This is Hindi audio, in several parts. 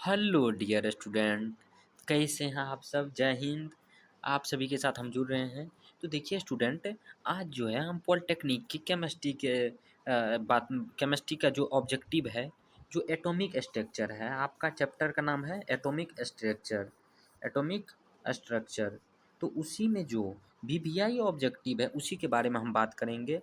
हेलो डियर स्टूडेंट, कैसे हैं आप सब? जय हिंद। आप सभी के साथ हम जुड़ रहे हैं। तो देखिए स्टूडेंट, आज जो है हम पॉलिटेक्निक की केमिस्ट्री के केमिस्ट्री का जो ऑब्जेक्टिव है, जो एटॉमिक स्ट्रक्चर है, आपका चैप्टर का नाम है एटॉमिक स्ट्रक्चर। एटॉमिक स्ट्रक्चर तो उसी में जो वीवीआई ऑब्जेक्टिव है उसी के बारे में हम बात करेंगे।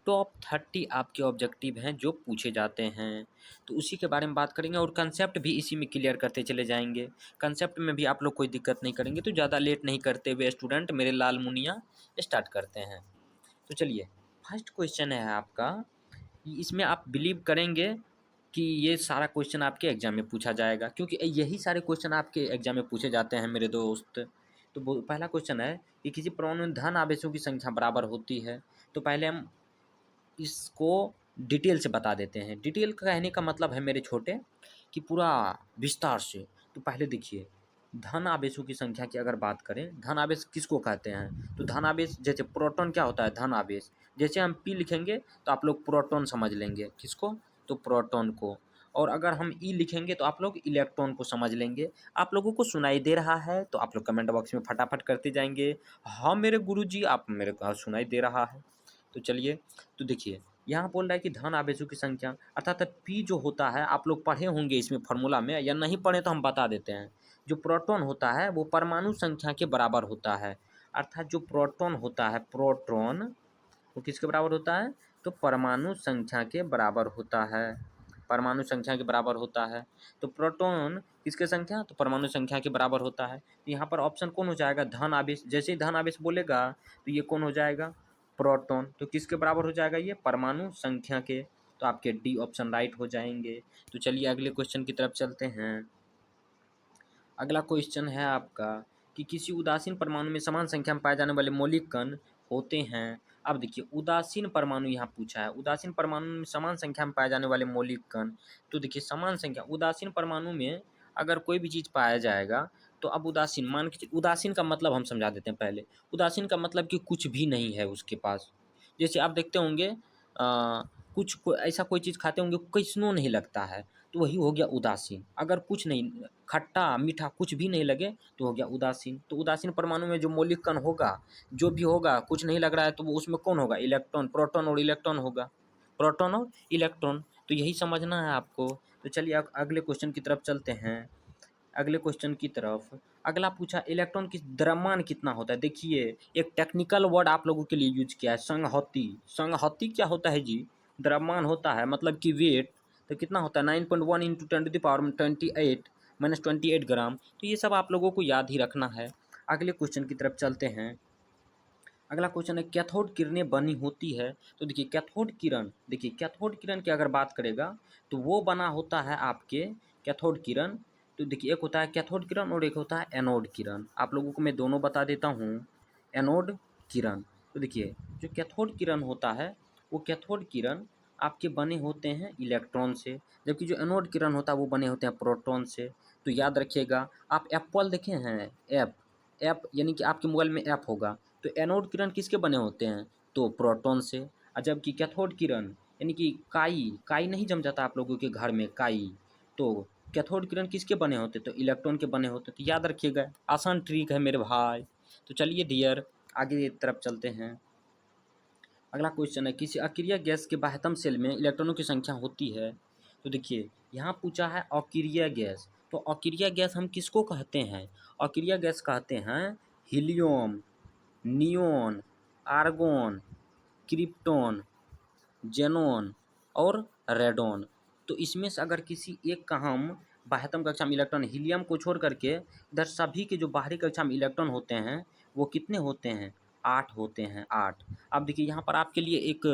टॉप 30 आपके ऑब्जेक्टिव हैं जो पूछे जाते हैं, तो उसी के बारे में बात करेंगे और कंसेप्ट भी इसी में क्लियर करते चले जाएंगे। कंसेप्ट में भी आप लोग कोई दिक्कत नहीं करेंगे। तो ज़्यादा लेट नहीं करते हुए स्टूडेंट, मेरे लाल मुनिया, स्टार्ट करते हैं। तो चलिए, फर्स्ट क्वेश्चन है आपका। इसमें आप बिलीव करेंगे कि ये सारा क्वेश्चन आपके एग्जाम में पूछा जाएगा, क्योंकि यही सारे क्वेश्चन आपके एग्जाम में पूछे जाते हैं मेरे दोस्त। तो पहला क्वेश्चन है कि किसी परमाणु में धन आवेशों की संख्या बराबर होती है। तो पहले हम इसको डिटेल से बता देते हैं। डिटेल का कहने का मतलब है मेरे छोटे कि पूरा विस्तार से। तो पहले देखिए, धन आवेशों की संख्या की अगर बात करें, धन आवेश किसको कहते हैं? तो धन आवेश, जैसे प्रोटॉन क्या होता है? धन आवेश। जैसे हम पी लिखेंगे तो आप लोग प्रोटॉन समझ लेंगे। किसको? तो प्रोटॉन को। और अगर हम ई लिखेंगे तो आप लोग इलेक्ट्रॉन को समझ लेंगे। आप लोगों को सुनाई दे रहा है तो आप लोग कमेंट बॉक्स में फटाफट करते जाएंगे, हाँ मेरे गुरुजी, आप मेरे को सुनाई दे रहा है। तो चलिए, तो देखिए यहाँ बोल रहा है कि धन आवेशों की संख्या, अर्थात पी जो होता है, आप लोग पढ़े होंगे इसमें फॉर्मूला में, या नहीं पढ़े तो हम बता देते हैं। जो प्रोटॉन होता है वो परमाणु संख्या के बराबर होता है। अर्थात जो प्रोटॉन होता है, प्रोटॉन, वो किसके बराबर होता है? तो परमाणु संख्या के बराबर होता है। परमाणु संख्या के बराबर होता है। तो प्रोटॉन किसके संख्या? तो परमाणु संख्या के बराबर होता है। तो यहाँ पर ऑप्शन कौन हो जाएगा? धन आवेश। जैसे ही धन आवेश बोलेगा तो ये कौन हो जाएगा? प्रोटॉन। तो किसके बराबर हो जाएगा? ये परमाणु संख्या के। तो आपके डी ऑप्शन राइट हो जाएंगे। तो चलिए अगले क्वेश्चन की तरफ चलते हैं। अगला क्वेश्चन है आपका कि किसी उदासीन परमाणु में समान संख्या में पाए जाने वाले मौलिक कण होते हैं। अब देखिए, उदासीन परमाणु यहाँ पूछा है। उदासीन परमाणु में समान संख्या में पाए जाने वाले मौलिक कण। तो देखिए, समान संख्या, उदासीन परमाणु में अगर कोई भी चीज़ पाया जाएगा तो अब उदासीन, मान के उदासीन का मतलब हम समझा देते हैं पहले। उदासीन का मतलब कि कुछ भी नहीं है उसके पास। जैसे आप देखते होंगे ऐसा कोई चीज़ खाते होंगे कैसनो नहीं लगता है, तो वही हो गया उदासीन। अगर कुछ नहीं, खट्टा मीठा कुछ भी नहीं लगे तो हो गया उदासीन। तो उदासीन परमाणु में जो मौलिक कण होगा, जो भी होगा, कुछ नहीं लग रहा है तो वो उसमें कौन होगा? इलेक्ट्रॉन। प्रोटॉन और इलेक्ट्रॉन होगा। प्रोटॉन और इलेक्ट्रॉन, तो यही समझना है आपको। तो चलिए अगले क्वेश्चन की तरफ चलते हैं। अगले क्वेश्चन की तरफ अगला पूछा, इलेक्ट्रॉन की द्रव्यमान कितना होता है? देखिए, एक टेक्निकल वर्ड आप लोगों के लिए यूज किया है, संहति। संहति क्या होता है जी? द्रव्यमान होता है, मतलब कि वेट। तो कितना होता है? 9.1 इंटू 10⁻28 माइनस 28 ग्राम। तो ये सब आप लोगों को याद ही रखना है। अगले क्वेश्चन की तरफ चलते हैं। अगला क्वेश्चन है, कैथोड किरणें बनी होती है। तो देखिए, कैथोड किरण, देखिए कैथोड किरण की अगर बात करेगा तो वो बना होता है आपके कैथोड किरण। तो देखिए, एक होता है कैथोड किरण और एक होता है एनोड किरण। आप लोगों को मैं दोनों बता देता हूँ। एनोड किरण, तो देखिए जो कैथोड किरण होता है, वो कैथोड किरण आपके बने होते हैं इलेक्ट्रॉन से, जबकि जो एनोड किरण होता है वो बने होते हैं प्रोटॉन से। तो याद रखिएगा, आप एप्पल देखे हैं? ऐप, ऐप यानी कि आपके मोबाइल में ऐप होगा। तो एनोड किरण किसके बने होते हैं? तो प्रोटॉन से। और जबकि कैथोड किरण यानी कि काई, काई नहीं जम जाता आप लोगों के घर में, काई, तो कैथोड किरण किसके बने होते? तो इलेक्ट्रॉन के बने होते। तो याद रखिएगा, आसान ट्रिक है मेरे भाई। तो चलिए डियर, आगे तरफ चलते हैं। अगला क्वेश्चन है, किसी अक्रिय गैस के बाह्यतम सेल में इलेक्ट्रॉनों की संख्या होती है। तो देखिए, यहाँ पूछा है अक्रिय गैस। तो अक्रिय गैस हम किसको कहते हैं? अक्रिय गैस कहते हैं helium, neon, argon, krypton, xenon और रेडॉन। तो इसमें से अगर किसी एक का हम बाह्यतम कक्षा में इलेक्ट्रॉन, हीलियम को छोड़ करके इधर सभी के जो बाहरी कक्षा में इलेक्ट्रॉन होते हैं वो कितने होते हैं? 8 होते हैं, 8। अब देखिए, यहाँ पर आपके लिए एक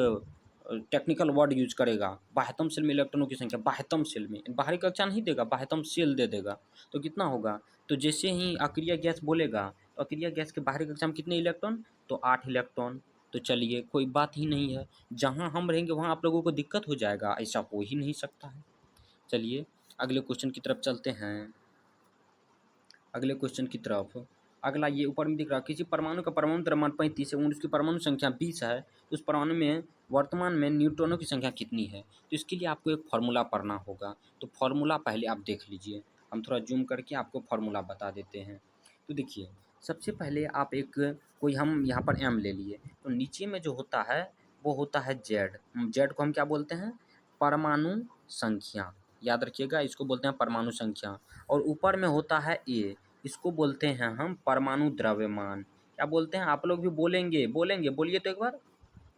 टेक्निकल वर्ड यूज करेगा, बाह्यतम सेल में इलेक्ट्रॉनों की संख्या। बाह्यतम सेल में बाहरी कक्षा नहीं देगा, बाह्यतम सेल दे देगा। तो कितना होगा? तो जैसे ही अक्रिय गैस बोलेगा तो अक्रिय गैस के बाहरी कक्षा में कितने इलेक्ट्रॉन? तो 8 इलेक्ट्रॉन। तो चलिए, कोई बात ही नहीं है, जहाँ हम रहेंगे वहाँ आप लोगों को दिक्कत हो जाएगा, ऐसा हो ही नहीं सकता है। चलिए अगले क्वेश्चन की तरफ चलते हैं। अगले क्वेश्चन की तरफ अगला, ये ऊपर में दिख रहा है, किसी परमाणु का परमाणु द्रव्यमान 35 है, उसकी परमाणु संख्या 20 है, तो उस परमाणु में वर्तमान में न्यूट्रॉनों की संख्या कितनी है? तो इसके लिए आपको एक फार्मूला पढ़ना होगा। तो फार्मूला पहले आप देख लीजिए। हम थोड़ा जूम करके आपको फार्मूला बता देते हैं। तो देखिए, सबसे पहले आप एक कोई हम यहाँ पर m ले लिए, तो नीचे में जो होता है वो होता है z। z को हम क्या बोलते हैं? परमाणु संख्या। याद रखिएगा, इसको बोलते हैं परमाणु संख्या। और ऊपर में होता है a, इसको बोलते हैं हम परमाणु द्रव्यमान। क्या बोलते हैं? आप लोग भी बोलेंगे, बोलिए तो एक बार,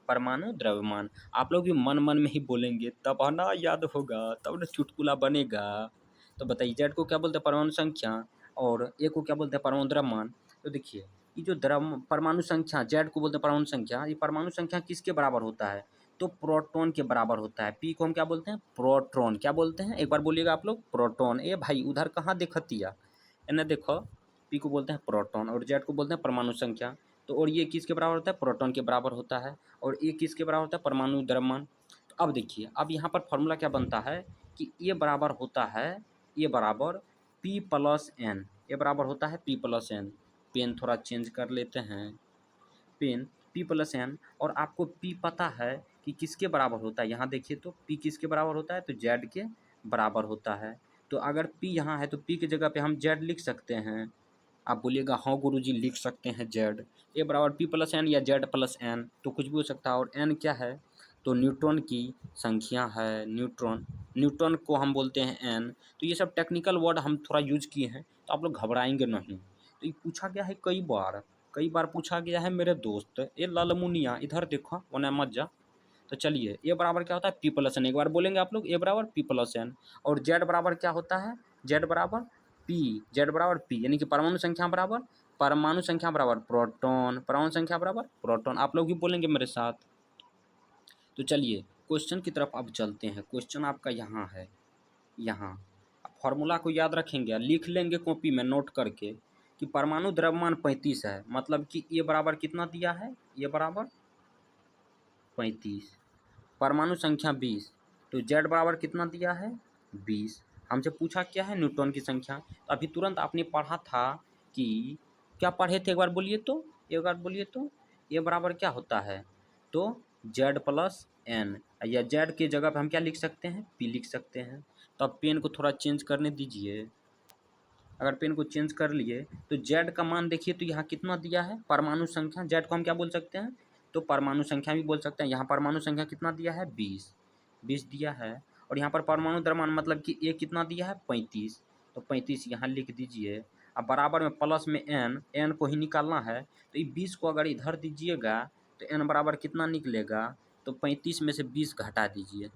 परमाणु द्रव्यमान। आप लोग भी मन मन में ही बोलेंगे, तब है ना याद होगा, तब ना चुटकुला बनेगा। तो बताइए, जेड को क्या बोलते हैं? परमाणु संख्या। और ए को क्या बोलते हैं? परमाणु द्रव्यमान। तो देखिए, ये जो परमाणु संख्या जेड को बोलते हैं परमाणु संख्या, ये परमाणु संख्या किसके बराबर होता है? तो प्रोटॉन के बराबर होता है। पी को हम क्या बोलते हैं? प्रोटॉन। क्या बोलते हैं? एक बार बोलिएगा आप लोग, प्रोटॉन। ए भाई उधर कहाँ देखतिया, एने देखो। पी को बोलते हैं प्रोटॉन और जेड को बोलते हैं परमाणु संख्या। तो और ये किसके बराबर होता है? प्रोटॉन के बराबर होता है। और ये किसके बराबर होता है? परमाणु द्रव्यमान। तो अब देखिए, अब यहाँ पर फॉर्मूला क्या बनता है कि ये बराबर होता है, ये बराबर पी प्लस एन। ये बराबर होता है पी प्लस एन। पेन थोड़ा चेंज कर लेते हैं, पेन पी प्लस एन। और आपको पी पता है कि किसके बराबर होता है? यहाँ देखिए, तो पी किसके बराबर होता है? तो जेड के बराबर होता है। तो अगर पी यहाँ है तो पी की जगह पे हम जेड लिख सकते हैं। आप बोलिएगा हाँ गुरुजी लिख सकते हैं जेड। ए बराबर पी प्लस एन या जेड प्लस एन, तो कुछ भी हो सकता है। और एन क्या है? तो न्यूट्रॉन की संख्या है। न्यूट्रॉन को हम बोलते हैं एन। तो ये सब टेक्निकल वर्ड हम थोड़ा यूज किए हैं, तो आप लोग घबराएंगे नहीं। तो ये पूछा गया है कई बार पूछा गया है मेरे दोस्त। ये लालमुनिया इधर देखो, वरना मत जा। तो चलिए, ए बराबर क्या होता है? P plus N. एक बार बोलेंगे आप लोग, ए बराबर पी प्लस एन। और जेड बराबर क्या होता है? जेड बराबर पी। जेड बराबर पी, यानी कि परमाणु संख्या बराबर प्रोटॉन। परमाणु संख्या बराबर प्रोटॉन। आप लोग भी बोलेंगे मेरे साथ। तो चलिए, क्वेश्चन की तरफ अब चलते हैं। क्वेश्चन आपका यहाँ है, यहाँ फॉर्मूला को याद रखेंगे, लिख लेंगे कॉपी में नोट करके कि परमाणु द्रव्यमान 35 है, मतलब कि ये बराबर कितना दिया है? ये बराबर 35। परमाणु संख्या 20, तो जेड बराबर कितना दिया है? 20। हमसे पूछा क्या है? न्यूट्रॉन की संख्या। तो अभी तुरंत आपने पढ़ा था कि, क्या पढ़े थे? एक बार बोलिए तो, एक बार बोलिए तो। ये बराबर क्या होता है? तो जेड प्लस एन, या जेड की जगह पे हम क्या लिख सकते हैं? पी लिख सकते हैं। तो अब पेन को थोड़ा चेंज करने दीजिए। अगर पेन को चेंज कर लिए तो जेड का मान देखिए, तो यहाँ कितना दिया है? परमाणु संख्या। जेड को हम क्या बोल सकते हैं? तो परमाणु संख्या भी बोल सकते हैं। यहाँ परमाणु संख्या कितना दिया है? 20। 20 दिया है। और यहाँ पर परमाणु द्रव्यमान मतलब कि ए कितना दिया है? 35। तो 35 यहाँ लिख दीजिए। अब बराबर में प्लस में एन, एन को ही निकालना है। तो ये 20 को अगर इधर दीजिएगा तो एन बराबर कितना निकलेगा? तो 35 में से 20 घटा दीजिए।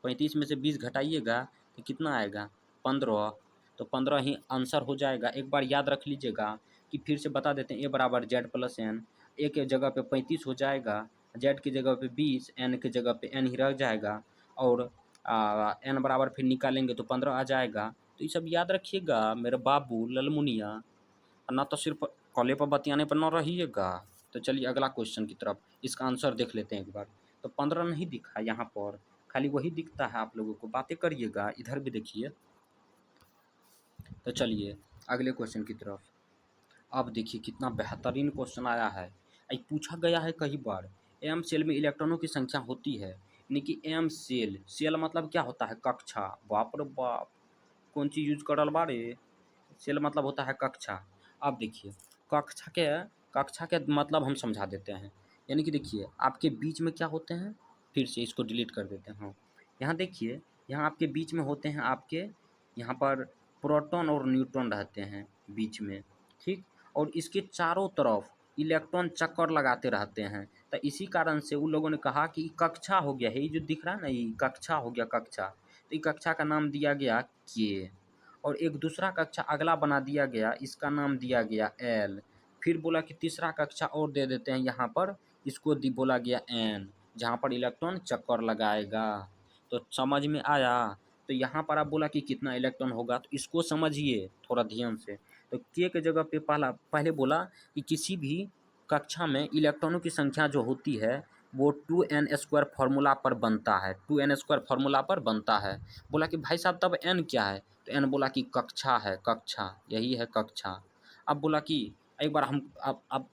35 में से 20 घटाइएगा तो कितना आएगा? 15। तो 15 ही आंसर हो जाएगा। एक बार याद रख लीजिएगा कि फिर से बता देते हैं, ए बराबर जेड प्लस एन। ए के जगह पे 35 हो जाएगा, जेड की जगह पे 20, एन की जगह पे एन ही रह जाएगा। और एन बराबर फिर निकालेंगे तो 15 आ जाएगा। तो ये सब याद रखिएगा मेरे बाबू ललमुनिया, ना तो सिर्फ कॉले पर बतियाने पर न रहिएगा। तो चलिए अगला क्वेश्चन की तरफ, इसका आंसर देख लेते हैं एक बार। तो 15 नहीं दिखा यहाँ पर, खाली वही दिखता है। आप लोगों को बातें करिएगा, इधर भी देखिए। तो चलिए अगले क्वेश्चन की तरफ। अब देखिए कितना बेहतरीन क्वेश्चन आया है। पूछा गया है कई बार, एम सेल में इलेक्ट्रॉनों की संख्या होती है, यानी कि एम सेल, सेल मतलब क्या होता है? कक्षा। बाप रे बाप, कौन चीज़ यूज करल बारे? सेल मतलब होता है कक्षा। अब देखिए, कक्षा के कक्षा के मतलब हम समझा देते हैं। यानी कि देखिए, आपके बीच में क्या होते हैं? फिर से इसको डिलीट कर देते हैं। हाँ, यहाँ देखिए, यहाँ आपके बीच में होते हैं आपके, यहाँ पर प्रोटॉन और न्यूट्रॉन रहते हैं बीच में, ठीक। और इसके चारों तरफ इलेक्ट्रॉन चक्कर लगाते रहते हैं। तो इसी कारण से उन लोगों ने कहा कि कक्षा हो गया है, ये जो दिख रहा है ना, ये कक्षा हो गया, कक्षा। तो ये कक्षा का नाम दिया गया के। और एक दूसरा कक्षा अगला बना दिया गया, इसका नाम दिया गया एल। फिर बोला कि तीसरा कक्षा और दे देते हैं यहाँ पर, इसको बोला गया एन, जहाँ पर इलेक्ट्रॉन चक्कर लगाएगा। तो समझ में आया? तो यहाँ पर आप बोला कि कितना इलेक्ट्रॉन होगा, तो इसको समझिए थोड़ा ध्यान से। तो के जगह पे पहले बोला कि किसी भी कक्षा में इलेक्ट्रॉनों की संख्या जो होती है वो 2n² फार्मूला पर बनता है। 2n² फार्मूला पर बनता है। बोला कि भाई साहब तब n क्या है? तो n बोला कि कक्षा है, कक्षा, यही है कक्षा। अब बोला कि एक बार हम, अब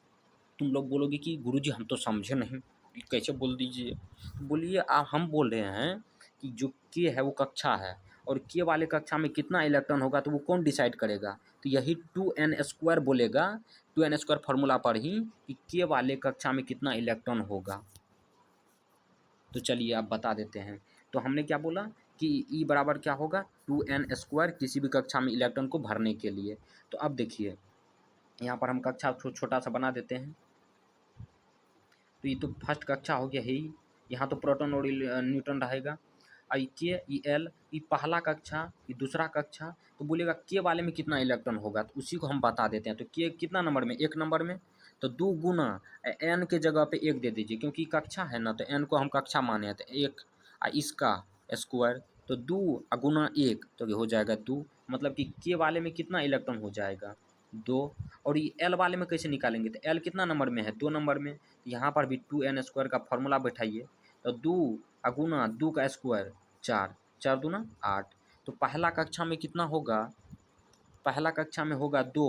तुम लोग बोलोगे कि गुरुजी हम तो समझे नहीं, ये कैसे बोल दीजिए? बोलिए, हम बोल रहे हैं कि जो के है वो कक्षा है, और के वाले कक्षा में कितना इलेक्ट्रॉन होगा तो वो कौन डिसाइड करेगा? तो यही 2n² बोलेगा, 2n² फार्मूला पर ही कि के वाले कक्षा में कितना इलेक्ट्रॉन होगा। तो चलिए अब बता देते हैं। तो हमने क्या बोला कि ई बराबर क्या होगा 2n² किसी भी कक्षा में इलेक्ट्रॉन को भरने के लिए। तो अब देखिए यहाँ पर हम कक्षा छोटा सा बना देते हैं। तो ये तो फर्स्ट कक्षा हो गया ही, यहाँ तो प्रोटॉन और न्यूट्रॉन रहेगा। आई के ई एल ये पहला कक्षा, ये दूसरा कक्षा। तो बोलेगा के वाले में कितना इलेक्ट्रॉन होगा तो उसी को हम बता देते हैं। तो के कितना नंबर में? 1 नंबर में। तो 2 गुना एन के जगह पे 1 दे दीजिए, क्योंकि कक्षा है ना, तो एन को हम कक्षा माने हैं। तो 1 इसका स्क्वायर, तो 2 गुना 1 तो ये हो जाएगा 2। मतलब कि के वाले में कितना इलेक्ट्रॉन हो जाएगा 2। और ये एल वाले में कैसे निकालेंगे? तो एल कितना नंबर में है? 2 नंबर में। यहाँ पर भी 2n² का फॉर्मूला बैठाइए। तो 2 गुना 2 का स्क्वायर 4, 4 दूना 8। तो पहला कक्षा में कितना होगा? पहला कक्षा में होगा 2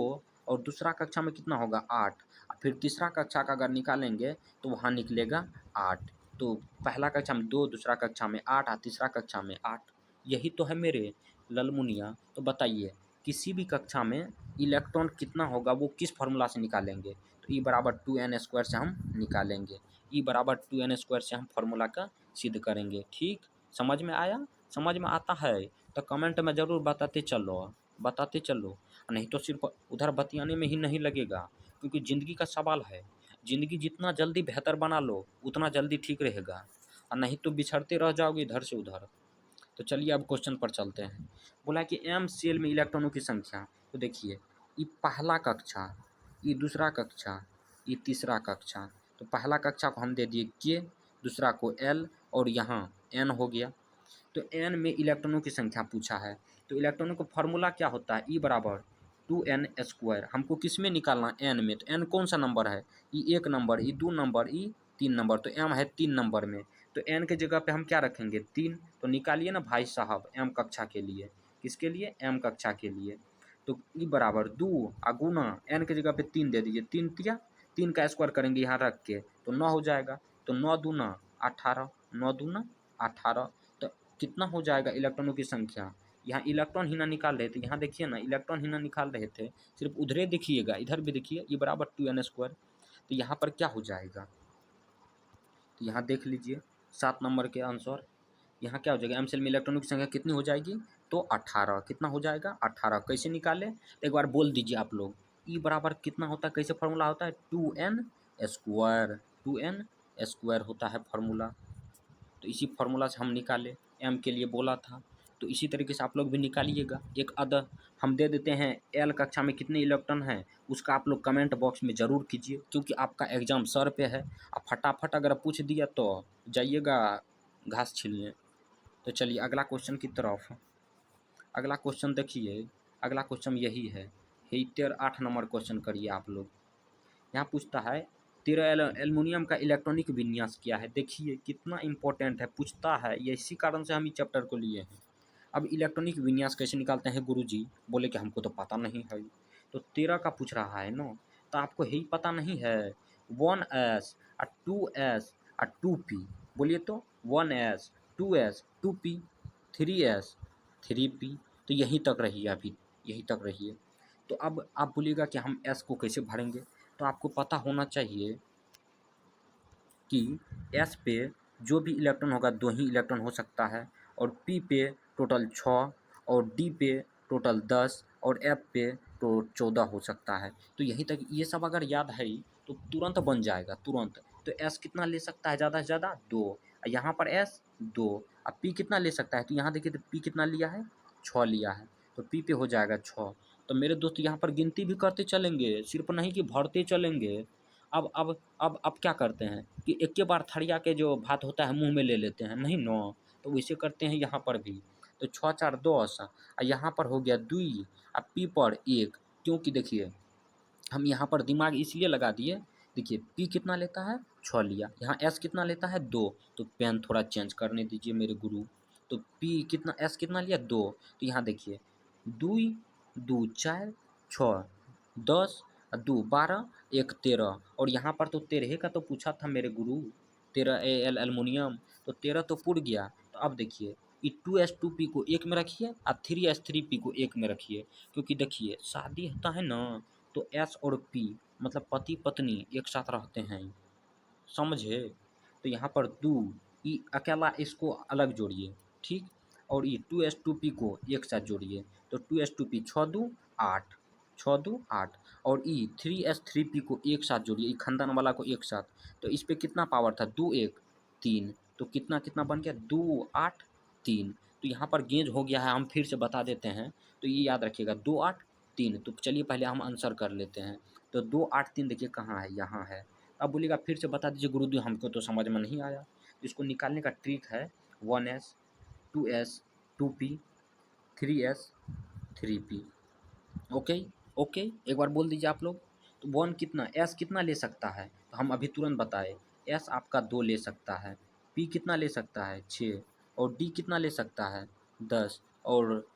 और दूसरा कक्षा में कितना होगा 8। फिर तीसरा कक्षा का अगर निकालेंगे तो वहाँ निकलेगा 8। तो पहला कक्षा में 2, दूसरा कक्षा में 8 और तीसरा कक्षा में 8। यही तो है मेरे ललमुनिया। तो बताइए किसी भी कक्षा में इलेक्ट्रॉन कितना होगा वो किस फार्मूला से निकालेंगे? तो ई बराबर 2n² से हम निकालेंगे। ई बराबर 2n² से हम फार्मूला का सिद्ध करेंगे। ठीक, समझ में आया? समझ में आता है तो कमेंट में ज़रूर बताते चलो। नहीं तो सिर्फ उधर बतियाने में ही नहीं लगेगा, क्योंकि ज़िंदगी का सवाल है। ज़िंदगी जितना जल्दी बेहतर बना लो उतना जल्दी ठीक रहेगा, और नहीं तो बिछड़ते रह जाओगे इधर से उधर। तो चलिए अब क्वेश्चन पर चलते हैं। बोला कि एम सेल में इलेक्ट्रॉनों की संख्या। तो देखिए ये पहला कक्षा, ये दूसरा कक्षा, ये तीसरा कक्षा। तो पहला कक्षा को हम दे दिए के, दूसरा को एल और यहाँ एन हो गया। तो एन में इलेक्ट्रॉनों की संख्या पूछा है। तो इलेक्ट्रॉनों का फॉर्मूला क्या होता है? ई बराबर 2n²। हमको किस में निकालना? एन में। तो एन कौन सा नंबर है? ई 1 नंबर, ई 2 नंबर, ई 3 नंबर। तो एम है 3 नंबर में। तो एन के जगह पे हम क्या रखेंगे? 3। तो निकालिए ना भाई साहब एम कक्षा के लिए। किसके लिए? एम कक्षा के लिए। तो ई बराबर 2 गुना एन के जगह पे 3 दे दीजिए। 3 तिया 3 का स्क्वायर करेंगे यहाँ रख के तो 9 हो जाएगा। तो 9 दूना 18, 9 दूना 18। तो कितना हो जाएगा इलेक्ट्रॉनों की संख्या? यहाँ इलेक्ट्रॉन ही ना निकाल रहे थे, यहाँ देखिए ना इलेक्ट्रॉन ही ना निकाल रहे थे, सिर्फ उधरे देखिएगा, इधर भी देखिए। ये बराबर 2n²। तो यहाँ पर क्या हो जाएगा? तो यहाँ देख लीजिए 7 नंबर के आंसर। यहाँ क्या हो जाएगा? एम सेल में इलेक्ट्रॉनों की संख्या कितनी हो जाएगी? तो 18। कितना हो जाएगा? 18। कैसे निकाले? तो एक बार बोल दीजिए आप लोग। ई बराबर कितना होता है? कैसे फार्मूला होता है? 2n²। 2n² होता है फार्मूला। तो इसी फार्मूला से हम निकाले, एम के लिए बोला था। तो इसी तरीके से आप लोग भी निकालिएगा। एक अदर हम दे देते हैं एल कक्षा में कितने इलेक्ट्रॉन हैं, उसका आप लोग कमेंट बॉक्स में ज़रूर कीजिए, क्योंकि आपका एग्ज़ाम सर पे है। आप फटाफट अगर पूछ दिया तो जाइएगा घास छीलने। तो चलिए अगला क्वेश्चन की तरफ। अगला क्वेश्चन देखिए, अगला क्वेश्चन यही है। हेटर 8 नंबर क्वेश्चन करिए आप लोग। यहाँ पूछता है तेरा एल्युमिनियम का इलेक्ट्रॉनिक विन्यास क्या है? देखिए कितना इंपॉर्टेंट है, पूछता है, ये इसी कारण से हम इस चैप्टर को लिए हैं। अब इलेक्ट्रॉनिक विन्यास कैसे निकालते हैं गुरुजी? बोले कि हमको तो पता नहीं है। तो 13 का पूछ रहा है ना, तो आपको यही पता नहीं है? 1s और 2s और 2p। बोलिए तो 1s 2s 2p 3s 3p। तो यहीं तक रहिए, अभी यहीं तक रहिए। तो अब आप बोलिएगा कि हम s को कैसे भरेंगे? तो आपको पता होना चाहिए कि S पे जो भी इलेक्ट्रॉन होगा 2 ही इलेक्ट्रॉन हो सकता है, और P पे टोटल 6, और D पे टोटल 10, और F पे तो 14 हो सकता है। तो यहीं तक ये सब अगर याद है तो तुरंत बन जाएगा, तुरंत। तो S कितना ले सकता है ज़्यादा से ज़्यादा? 2। यहाँ पर S 2। अब P कितना ले सकता है? तो यहाँ देखिए तो P कितना लिया है? 6 लिया है। तो P पे हो जाएगा 6। तो मेरे दोस्त यहाँ पर गिनती भी करते चलेंगे, सिर्फ नहीं कि भरते चलेंगे। अब क्या करते हैं कि एक के बार थरिया के जो भात होता है मुंह में ले लेते हैं, नहीं न? तो वैसे करते हैं यहाँ पर भी। तो 6 4 10, और यहाँ पर हो गया 2 और पी पर 1। क्योंकि देखिए हम यहाँ पर दिमाग इसलिए लगा दिए। देखिए पी कितना लेता है? 6 लिया। यहाँ एस कितना लेता है? 2। तो पेन थोड़ा चेंज करने दीजिए मेरे गुरु। तो पी कितना, एस कितना लिया? 2। तो यहाँ देखिए 2 2 4 6 10 2 12 1 13, और यहाँ पर तो 13 का तो पूछा था मेरे गुरु। 13 एल एल्युमिनियम, तो 13 तो पुर गया। तो अब देखिए ये 2s2p को एक में रखिए और 3s3p को एक में रखिए, क्योंकि देखिए शादी होता है ना तो s और p मतलब पति पत्नी एक साथ रहते हैं, समझे। तो यहाँ पर दो, ये अकेला इसको अलग जोड़िए, ठीक। और ये 2s2p को एक साथ जोड़िए, तो 2s2p 6 2 8, 6 2 8। और ये 3s3p को एक साथ जोड़िए, ये खानदान वाला को एक साथ, तो इस पे कितना पावर था, 2 1 3, तो कितना कितना बन गया, 2 8 3। तो यहाँ पर गेज हो गया है, हम फिर से बता देते हैं, तो ये याद रखिएगा 2 8 3। तो चलिए पहले हम आंसर कर लेते हैं। तो 2 8 3 देखिए कहाँ है, यहाँ है। अब बोलिएगा फिर से बता दीजिए गुरुजी, हमको तो समझ में नहीं आया। इसको निकालने का ट्रिक है 1s 2s 2p 3s 3p। Okay, okay, एक बार बोल दीजिए आप लोग। तो वन कितना, एस कितना ले सकता है, तो हम अभी तुरंत बताए। एस आपका 2 ले सकता है, पी कितना ले सकता है 6, और डी कितना ले सकता है 10, और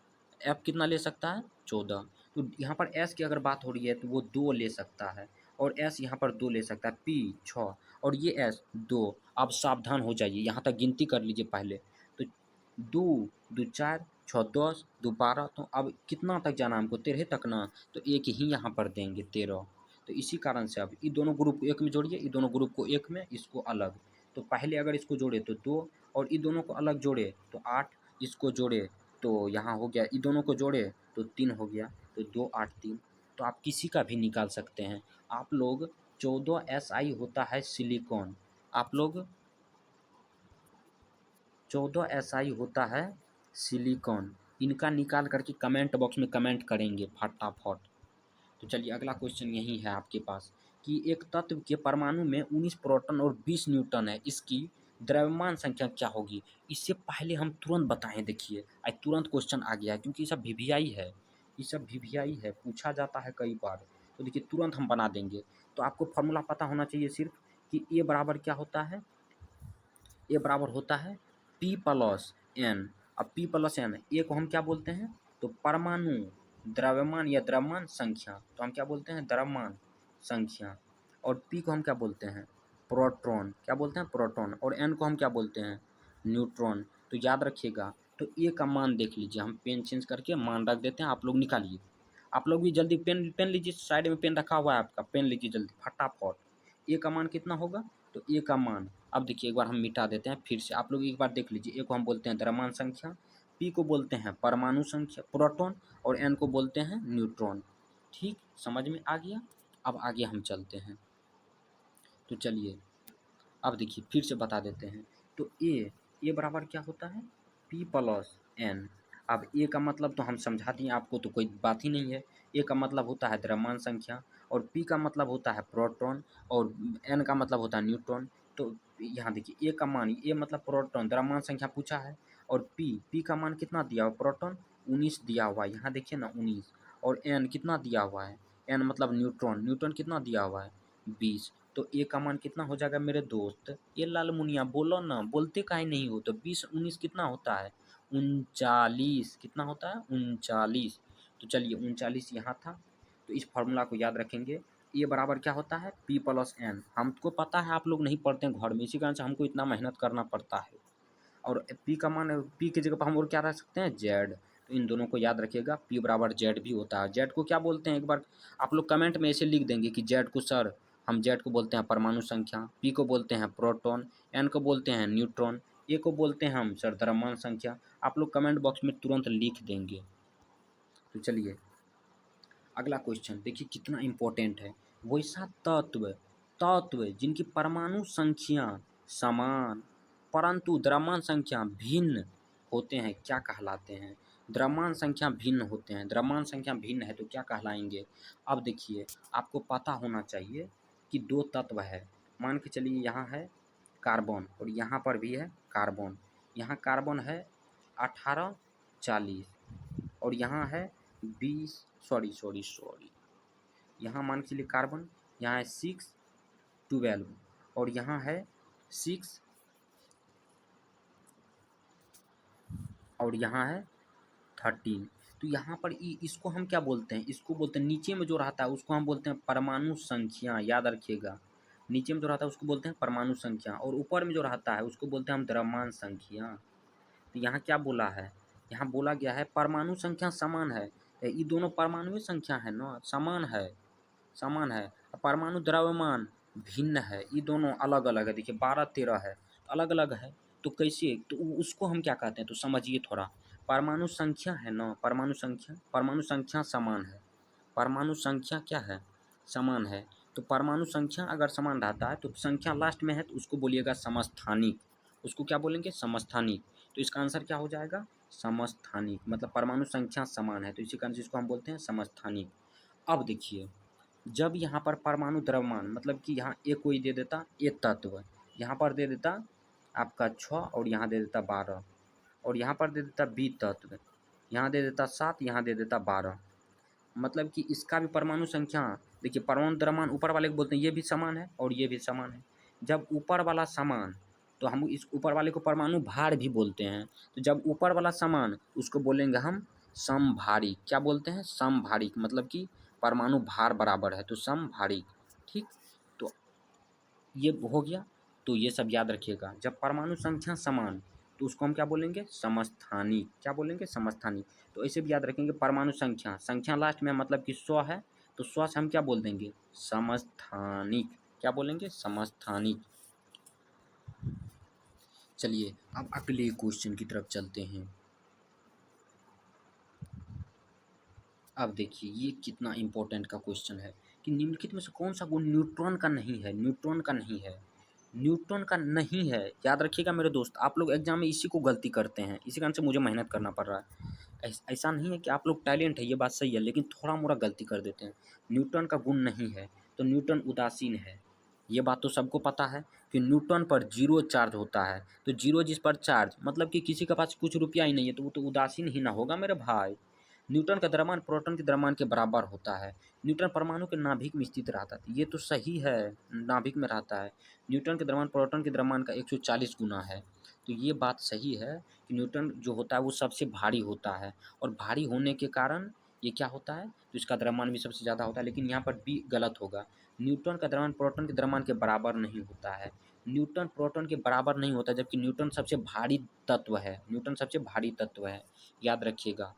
एफ कितना ले सकता है 14। तो यहाँ पर एस की अगर बात हो रही है तो वो 2 ले सकता है, और एस यहाँ पर 2 ले सकता है, पी 6 और ये एस 2। आप सावधान हो जाइए, यहाँ तक गिनती कर लीजिए पहले। तो 2 2 4 6 10 2 12, तो अब कितना तक जाना हमको, 13 तक ना, तो एक ही यहाँ पर देंगे 13। तो इसी कारण से अब ये दोनों ग्रुप को एक में जोड़िए, ये दोनों ग्रुप को एक में, इसको अलग। तो पहले अगर इसको जोड़े तो 2, और ये दोनों को अलग जोड़े तो 8, इसको जोड़े तो यहाँ हो गया, ये दोनों को जोड़े तो 3 हो गया, तो 2 8 3। तो आप किसी का भी निकाल सकते हैं। आप लोग 14Si होता है सिलिकॉन, आप लोग 14Si होता है सिलिकॉन, इनका निकाल करके कमेंट बॉक्स में कमेंट करेंगे फटाफट। तो चलिए अगला क्वेश्चन यही है आपके पास कि एक तत्व के परमाणु में 19 प्रोटॉन और 20 न्यूट्रॉन है, इसकी द्रव्यमान संख्या क्या होगी। इससे पहले हम तुरंत बताएं, देखिए आज तुरंत क्वेश्चन आ गया है, क्योंकि ये सब वीवीआई है, ये सब वीवीआई है, पूछा जाता है कई बार। तो देखिए तुरंत हम बना देंगे। तो आपको फॉर्मूला पता होना चाहिए सिर्फ कि ए बराबर क्या होता है, ए बराबर होता है पी प्लस एन। अब पी प्लस एन, ए को हम क्या बोलते हैं, तो परमाणु द्रव्यमान या द्रव्यमान संख्या, तो हम क्या बोलते हैं, द्रव्यमान संख्या। और पी को हम क्या बोलते हैं, प्रोटॉन, क्या बोलते हैं, प्रोटॉन। और एन को हम क्या बोलते हैं, न्यूट्रॉन। तो याद रखिएगा। तो ए का मान देख लीजिए, हम पेन चेंज करके मान रख देते हैं, आप लोग निकालिए। आप लोग भी जल्दी पेन पेन लीजिए, साइड में पेन रखा हुआ है आपका, पेन लीजिए जल्दी फटाफट। ए का मान कितना होगा, तो ए का मान, अब देखिए एक बार हम मिटा देते हैं फिर से, आप लोग एक बार देख लीजिए। ए को हम बोलते हैं द्रव्यमान संख्या, पी को बोलते हैं परमाणु संख्या प्रोटॉन, और एन को बोलते हैं न्यूट्रॉन। ठीक, समझ में आ गया। अब आगे हम चलते हैं। तो चलिए अब देखिए फिर से बता देते हैं। तो ए बराबर क्या होता है, पी प्लस एन। अब ए का मतलब तो हम समझा दिए आपको, तो कोई बात ही नहीं है। ए का मतलब होता है द्रव्यमान संख्या, और पी का मतलब होता है प्रोटॉन, और एन का मतलब होता है न्यूट्रॉन। तो यहाँ देखिए ए का मान, ए मतलब प्रोटॉन, द्रव्यमान संख्या पूछा है, और पी का मान कितना दिया हुआ, प्रोटॉन 19 दिया हुआ है, यहाँ देखिए ना 19। और एन कितना दिया हुआ है, एन मतलब न्यूट्रॉन, न्यूट्रॉन कितना दिया हुआ है 20। तो ए का मान कितना हो जाएगा मेरे दोस्त, ये लाल मुनिया बोलो ना, बोलते काहे नहीं हो। तो 20 19 कितना होता है, 39, कितना होता है 39। तो चलिए 39 यहाँ था। तो इस फॉर्मूला को याद रखेंगे। ए बराबर क्या होता है, पी प्लस एन। हमको पता है आप लोग नहीं पढ़ते हैं घर में, इसी कारण से हमको इतना मेहनत करना पड़ता है। और पी का मान, पी की जगह पर हम और क्या रख सकते हैं, जेड। तो इन दोनों को याद रखिएगा, पी बराबर जेड भी होता है। जेड को क्या बोलते हैं, एक बार आप लोग कमेंट में ऐसे लिख देंगे कि जेड को सर, हम जेड को बोलते हैं परमाणु संख्या, पी को बोलते हैं प्रोटॉन, एन को बोलते हैं न्यूट्रॉन, ए को बोलते हैं हम सर द्रव्यमान संख्या। आप लोग कमेंट बॉक्स में तुरंत लिख देंगे। तो चलिए अगला क्वेश्चन देखिए कितना इम्पोर्टेंट है। वैसा तत्व तत्व जिनकी परमाणु संख्या समान परंतु द्रव्यमान संख्या भिन्न होते हैं क्या कहलाते हैं। द्रव्यमान संख्या भिन्न होते हैं, द्रव्यमान संख्या भिन्न है तो क्या कहलाएंगे। अब देखिए आपको पता होना चाहिए कि दो तत्व है, मान के चलिए यहाँ है कार्बन और यहाँ पर भी है कार्बन। यहाँ कार्बन है 18 40, और यहाँ है 20, सॉरी, यहाँ मान के चलिए कार्बन, यहाँ है 6 12, और यहाँ है 6, और यहाँ है 13। तो यहाँ पर इसको हम क्या बोलते हैं, इसको बोलते हैं, नीचे में जो रहता है उसको हम बोलते हैं परमाणु संख्या, याद रखिएगा। नीचे में जो रहता है उसको बोलते हैं परमाणु संख्या, और ऊपर में जो रहता है उसको बोलते हैं हम द्रव्यमान संख्या। तो यहाँ क्या बोला है, यहाँ बोला गया है परमाणु संख्या समान है। ये दोनों परमाणु संख्या है ना, समान है, समान है। परमाणु द्रव्यमान भिन्न है, ये दोनों अलग अलग है। देखिए 12-13 है, अलग अलग है। तो कैसे, तो उसको हम क्या कहते हैं, तो समझिए थोड़ा। परमाणु संख्या है ना, परमाणु संख्या समान है। परमाणु संख्या क्या है, समान है। तो परमाणु संख्या अगर समान रहता है तो संख्या लास्ट में है तो उसको बोलिएगा समस्थानिक। उसको क्या बोलेंगे, समस्थानिक। तो इसका आंसर क्या हो जाएगा, समस्थानिक। मतलब परमाणु संख्या समान है तो इसी कारण से इसको हम बोलते हैं समस्थानिक। अब देखिए, जब यहाँ पर परमाणु द्रव्यमान मतलब कि यहाँ ए कोई दे देता, ए तत्व यहाँ पर दे देता आपका 6 और यहाँ दे देता 12, और यहाँ पर दे देता बी तत्व, यहाँ दे देता 7, यहाँ दे देता 12। मतलब कि इसका भी परमाणु संख्या, देखिए परमाणु द्रव्यमान ऊपर वाले को बोलते हैं, ये भी समान है और ये भी समान है। जब ऊपर वाला समान, तो हम इस ऊपर वाले को परमाणु भार भी बोलते हैं। तो जब ऊपर वाला समान, उसको बोलेंगे हम समभारिक। क्या बोलते हैं, समभारिक। मतलब कि परमाणु भार बराबर है तो समभारिक। ठीक, तो ये हो गया। तो ये सब याद रखिएगा, जब परमाणु संख्या समान तो उसको हम क्या बोलेंगे, समस्थानिक। क्या बोलेंगे, समस्थानिक। तो ऐसे भी याद रखेंगे, परमाणु संख्या, संख्या लास्ट में मतलब कि 100 है तो 100 से हम क्या बोल देंगे, समस्थानिक। क्या बोलेंगे, समस्थानिक। चलिए अब अगले क्वेश्चन की तरफ चलते हैं। अब देखिए ये कितना इंपॉर्टेंट का क्वेश्चन है कि निम्नलिखित में से कौन सा गुण न्यूट्रॉन का नहीं है, न्यूट्रॉन का नहीं है, न्यूट्रॉन का नहीं है। याद रखिएगा मेरे दोस्त, आप लोग एग्जाम में इसी को गलती करते हैं, इसी कारण से मुझे मेहनत करना पड़ रहा है। ऐसा नहीं है कि आप लोग टैलेंट है, ये बात सही है, लेकिन थोड़ा मोड़ा गलती कर देते हैं। न्यूटन का गुण नहीं है तो न्यूटन उदासीन है। ये बात तो सबको पता है कि न्यूटन पर जीरो चार्ज होता है। तो जीरो जिस पर चार्ज मतलब कि किसी के पास कुछ रुपया ही नहीं है तो वो तो उदासीन ही ना होगा मेरे भाई। न्यूटन का द्रव्यमान प्रोटॉन के द्रव्यमान के बराबर होता है। न्यूटन परमाणु के नाभिक में स्थित रहता है, ये तो सही है, नाभिक में रहता है। न्यूटन के द्रव्यमान प्रोटॉन के द्रव्यमान का 140 गुना है। तो ये बात सही है कि न्यूटन जो होता है वो सबसे भारी होता है, और भारी होने के कारण ये क्या होता है, तो इसका द्रव्यमान भी सबसे ज़्यादा होता है। लेकिन यहाँ पर बी गलत होगा, न्यूटन का द्रव्यमान प्रोटॉन के द्रव्यमान के बराबर नहीं होता है। न्यूटन प्रोटॉन के बराबर नहीं होता, जबकि न्यूटन सबसे भारी तत्व है, न्यूटन सबसे भारी तत्व है, याद रखिएगा।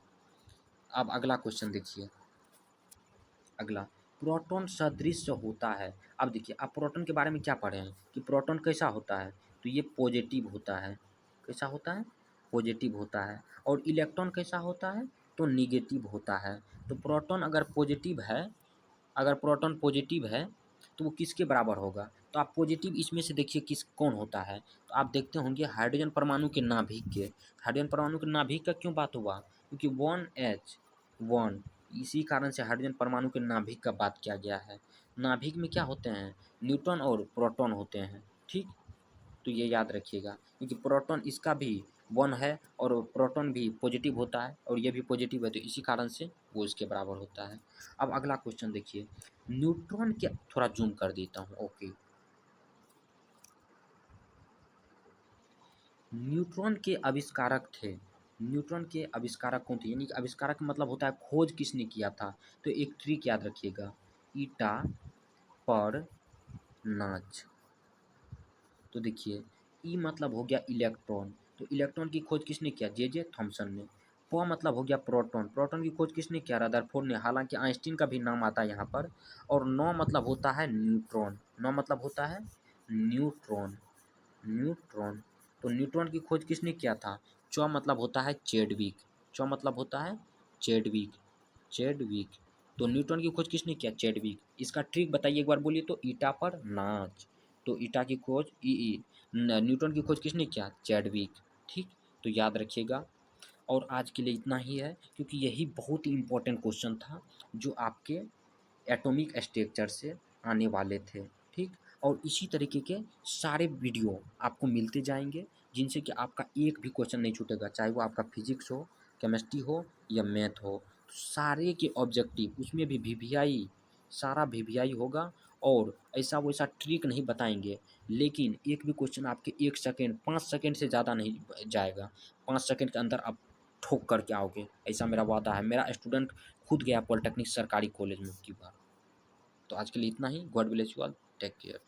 अब अगला क्वेश्चन देखिए, अगला, प्रोटॉन सदृश होता है। अब देखिए आप प्रोटॉन के बारे में क्या पढ़े हैं कि प्रोटॉन कैसा होता है, तो ये पॉजिटिव होता है। कैसा होता है, पॉजिटिव होता है। और इलेक्ट्रॉन कैसा होता है, तो निगेटिव होता है। तो प्रोटॉन अगर पॉजिटिव है, अगर प्रोटॉन पॉजिटिव है तो वो किसके बराबर होगा, तो आप पॉजिटिव इसमें से देखिए किस कौन होता है, तो आप देखते होंगे हाइड्रोजन परमाणु के नाभिक के। हाइड्रोजन परमाणु के नाभिक का क्यों बात हुआ, क्योंकि 1H1, इसी कारण से हाइड्रोजन परमाणु के नाभिक का बात किया गया है। नाभिक में क्या होते हैं, न्यूट्रॉन और प्रोटॉन होते हैं। ठीक, तो ये याद रखिएगा, क्योंकि प्रोटॉन इसका भी 1 है और प्रोटॉन भी पॉजिटिव होता है और ये भी पॉजिटिव है, तो इसी कारण से वो इसके बराबर होता है। अब अगला क्वेश्चन देखिए, न्यूट्रॉन के, थोड़ा जूम कर देता हूँ, ओके। न्यूट्रॉन के आविष्कारक थे, न्यूट्रॉन के आविष्कारक कौन थे, यानी कि आविष्कारक का मतलब होता है खोज किसने किया था। तो एक ट्रिक याद रखिएगा, ईटा पर नाच। तो देखिए ई मतलब हो गया इलेक्ट्रॉन, तो इलेक्ट्रॉन की खोज किसने किया, जे थॉमसन ने। प मतलब हो गया प्रोटॉन, प्रोटॉन की खोज किसने किया, रदरफोर्ड ने, हालांकि आइंस्टीन का भी नाम आता है यहाँ पर। और नौ मतलब होता है न्यूट्रॉन, नौ मतलब होता है न्यूट्रॉन, न्यूट्रॉन। तो न्यूट्रॉन की खोज किसने किया था, च मतलब होता है चेडविक, च मतलब होता है चेडविक, चेडविक। तो न्यूटन की खोज किसने किया, चेडविक। इसका ट्रिक बताइए एक बार बोलिए, तो ईटा पर नाच। तो ईटा की खोज न्यूटन की खोज किसने किया, चेडविक। ठीक, तो याद रखिएगा। और आज के लिए इतना ही है, क्योंकि यही बहुत ही इम्पोर्टेंट क्वेश्चन था जो आपके एटॉमिक स्ट्रक्चर से आने वाले थे। ठीक, और इसी तरीके के सारे वीडियो आपको मिलते जाएंगे, जिनसे कि आपका एक भी क्वेश्चन नहीं छूटेगा, चाहे वो आपका फिजिक्स हो, केमिस्ट्री हो या मैथ हो। तो सारे के ऑब्जेक्टिव उसमें भी वीवीआई, सारा वीवीआई होगा। और ऐसा वैसा ट्रिक नहीं बताएंगे, लेकिन एक भी क्वेश्चन आपके 1 सेकेंड 5 सेकेंड से ज़्यादा नहीं जाएगा, 5 सेकेंड के अंदर आप ठोक करके आओगे, ऐसा मेरा वादा है। मेरा स्टूडेंट खुद गया पॉलिटेक्निक सरकारी कॉलेज में की बार। तो आज के लिए इतना ही, God bless you all, take care.